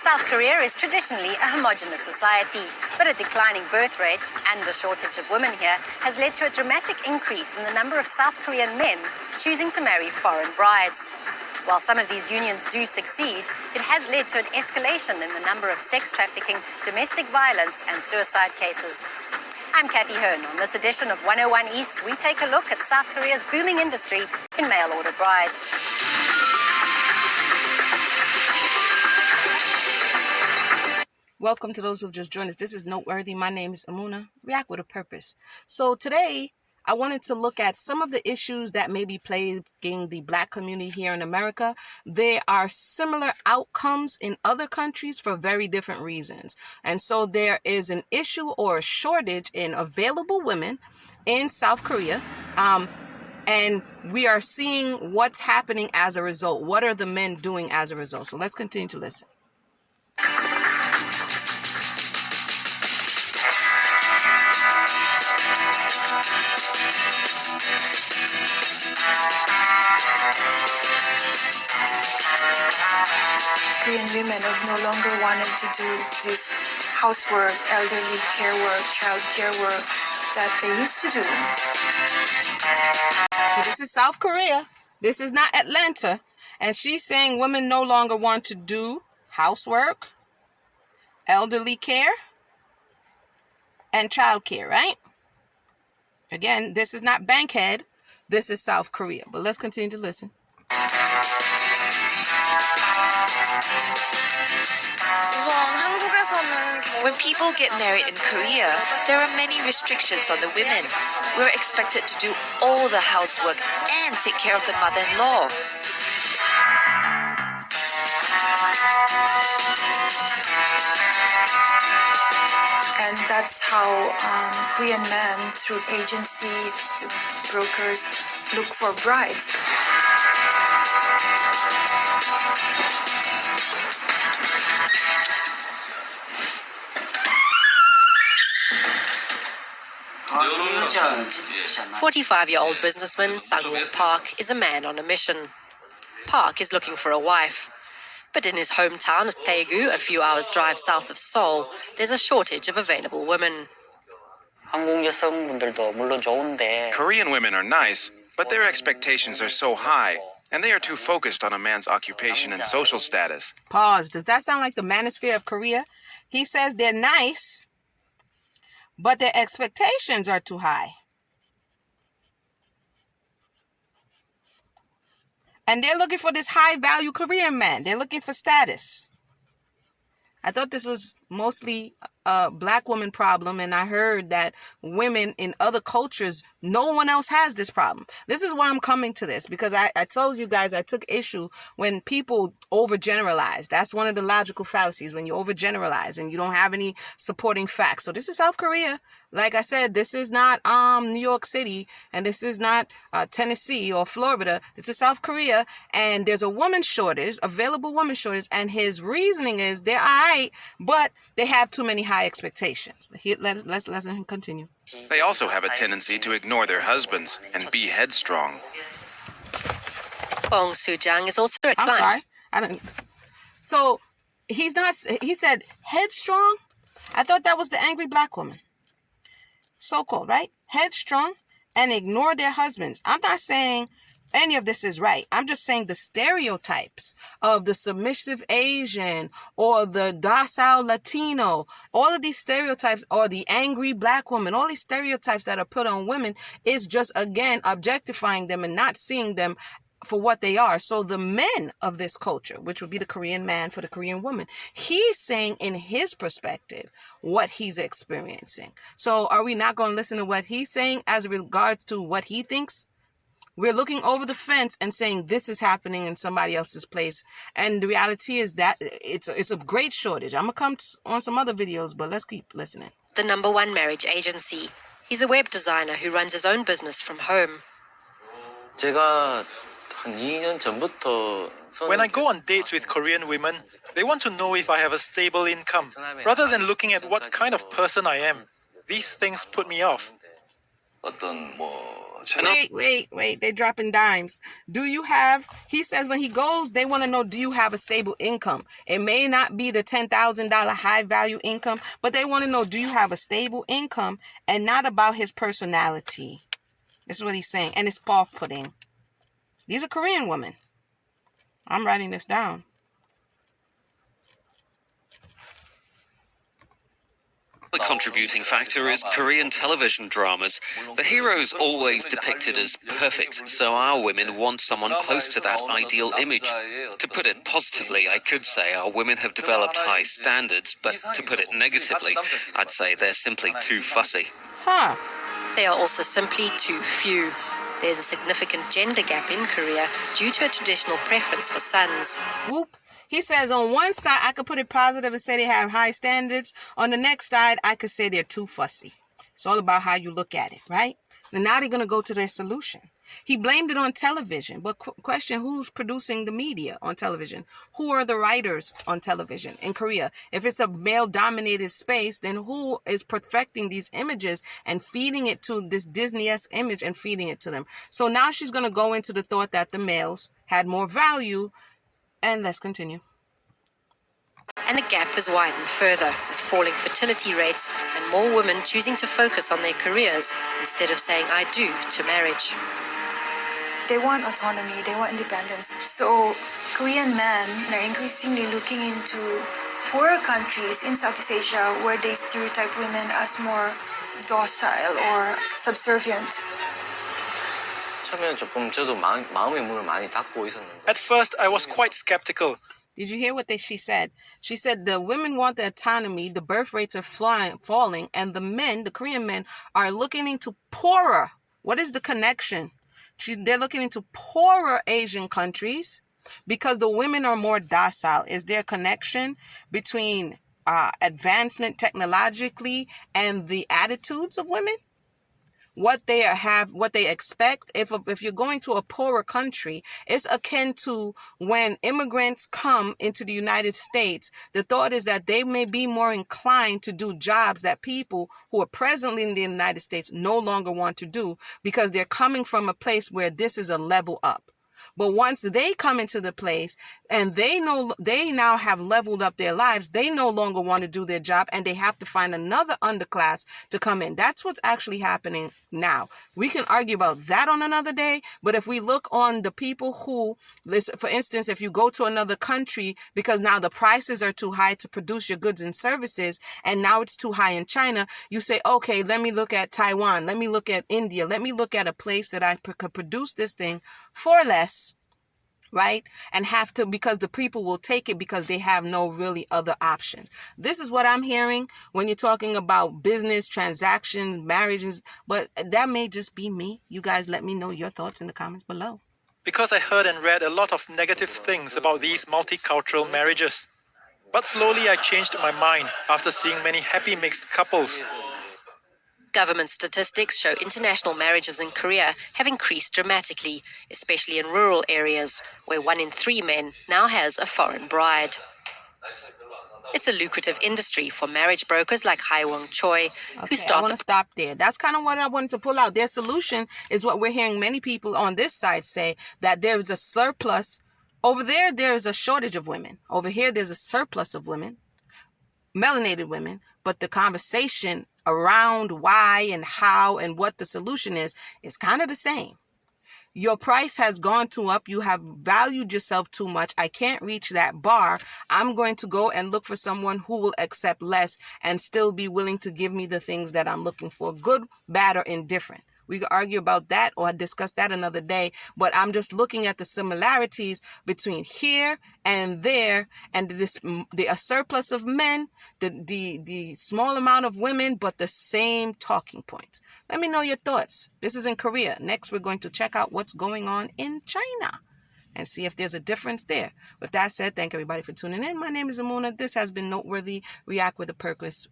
South Korea is traditionally a homogenous society, but a declining birth rate and a shortage of women here has led to a dramatic increase in the number of South Korean men choosing to marry foreign brides. While some of these unions do succeed, it has led to an escalation in the number of sex trafficking, domestic violence, and suicide cases. I'm Kathy Hearn. On this edition of 101 East, we take a look at South Korea's booming industry in mail-order brides. Welcome to those who've just joined us. This is Noteworthy. My name is Amuna. React with a purpose. So today, I wanted to look at some of the issues that may be plaguing the Black community here in America. There are similar outcomes in other countries for very different reasons. And so there is an issue or a shortage in available women in South Korea. And we are seeing what's happening as a result. What are the men doing as a result? So let's continue to listen. Korean women have no longer wanted to do this housework, elderly care work, child care work that they used to do. So this is South Korea. This is not Atlanta. And she's saying women no longer want to do housework, elderly care, and child care, right? Again, this is not Bankhead. This is South Korea. But let's continue to listen. When people get married in Korea, there are many restrictions on the women. We're expected to do all the housework and take care of the mother-in-law. And that's how Korean men, through agencies, brokers, look for brides. A 45-year-old businessman Sang-won Park is a man on a mission. Park is looking for a wife. But in his hometown of Daegu, a few hours' drive south of Seoul, there's a shortage of available women. Korean women are nice, but their expectations are so high, and they are too focused on a man's occupation and social status. Pause. Does that sound like the manosphere of Korea? He says they're nice, but their expectations are too high. And they're looking for this high-value Korean man. They're looking for status. I thought this was mostly a Black woman problem, and I heard that women in other cultures, no one else has this problem. This is why I'm coming to this, because I told you guys I took issue when people overgeneralize. That's one of the logical fallacies, when you overgeneralize and you don't have any supporting facts. So this is South Korea. Like I said, this is not New York City, and this is not Tennessee or Florida. This is South Korea, and there's a woman shortage, available woman shortage, and his reasoning is they're all right, but they have too many high expectations. Let's let him continue. They also have a tendency to ignore their husbands and be headstrong. Bong Soo-jang is also a client. I'm sorry. I don't. So he's not. He said headstrong. I thought that was the angry Black woman. So-called, right? Headstrong and ignore their husbands. I'm not saying any of this is right. I'm just saying the stereotypes of the submissive Asian or the docile Latino, all of these stereotypes, or the angry Black woman, all these stereotypes that are put on women is just, again, objectifying them and not seeing them for what they are. So the men of this culture, which would be the Korean man for the Korean woman, he's saying in his perspective what he's experiencing. So are we not going to listen to what he's saying as regards to what he thinks? We're looking over the fence and saying this is happening in somebody else's place. And the reality is that it's a great shortage. I'm going to come on some other videos, but let's keep listening. The #1 marriage agency. He's a web designer who runs his own business from home. When I go on dates with Korean women, they want to know if I have a stable income, rather than looking at what kind of person I am. These things put me off. Wait. They're dropping dimes. He says when he goes, they want to know, do you have a stable income? It may not be the $10,000 high value income, but they want to know, do you have a stable income, and not about his personality. This is what he's saying. And it's off-putting. These are Korean women. I'm writing this down. The contributing factor is Korean television dramas. The heroes always depicted as perfect, so our women want someone close to that ideal image. To put it positively, I could say our women have developed high standards, but to put it negatively, I'd say they're simply too fussy. Huh. They are also simply too few. There's a significant gender gap in Korea due to a traditional preference for sons. Whoop. He says on one side, I could put it positive and say they have high standards. On the next side, I could say they're too fussy. It's all about how you look at it, right? And now they're going to go to their solution. He blamed it on television. But question, who's producing the media on television? Who are the writers on television in Korea? If it's a male-dominated space, then who is perfecting these images and feeding it to this Disney-esque image and feeding it to them? So now she's going to go into the thought that the males had more value. And let's continue. And the gap has widened further, with falling fertility rates and more women choosing to focus on their careers instead of saying I do to marriage. They want autonomy, they want independence. So Korean men are increasingly looking into poorer countries in Southeast Asia where they stereotype women as more docile or subservient. At first, I was quite skeptical. Did you hear what she said? She said the women want the autonomy, the birth rates are falling, and the men, the Korean men, are looking into poorer. What is the connection? They're looking into poorer Asian countries because the women are more docile. Is there a connection between advancement technologically and the attitudes of women? What they expect. If you're going to a poorer country, it's akin to when immigrants come into the United States. The thought is that they may be more inclined to do jobs that people who are presently in the United States no longer want to do because they're coming from a place where this is a level up. But once they come into the place and they now have leveled up their lives, they no longer want to do their job and they have to find another underclass to come in. That's what's actually happening now. We can argue about that on another day, but if we look on the people who, for instance, if you go to another country because now the prices are too high to produce your goods and services and now it's too high in China, you say, okay, let me look at Taiwan, let me look at India, let me look at a place that I could produce this thing for less, right? And have to, because the people will take it because they have no really other options. This is what I'm hearing when you're talking about business, transactions, marriages, but that may just be me. You guys let me know your thoughts in the comments below. Because I heard and read a lot of negative things about these multicultural marriages. But slowly I changed my mind after seeing many happy mixed couples. Government statistics show international marriages in Korea have increased dramatically, especially in rural areas, where 1 in 3 men now has a foreign bride. It's a lucrative industry for marriage brokers like Hai Wong Choi, who I want to stop there. That's kind of what I wanted to pull out. Their solution is what we're hearing many people on this side say, that there is a surplus. Over there is a shortage of women. Over here, there's a surplus of women, melanated women, but the conversation around why and how and what the solution is kind of the same. Your price has gone too up. You have valued yourself too much. I can't reach that bar. I'm going to go and look for someone who will accept less and still be willing to give me the things that I'm looking for, good, bad, or indifferent. We could argue about that or discuss that another day, but I'm just looking at the similarities between here and there, and the surplus of men, the small amount of women, but the same talking points. Let me know your thoughts. This is in Korea. Next, we're going to check out what's going on in China and see if there's a difference there. With that said, thank everybody for tuning in. My name is Amuna. This has been Noteworthy. React with a Purpose.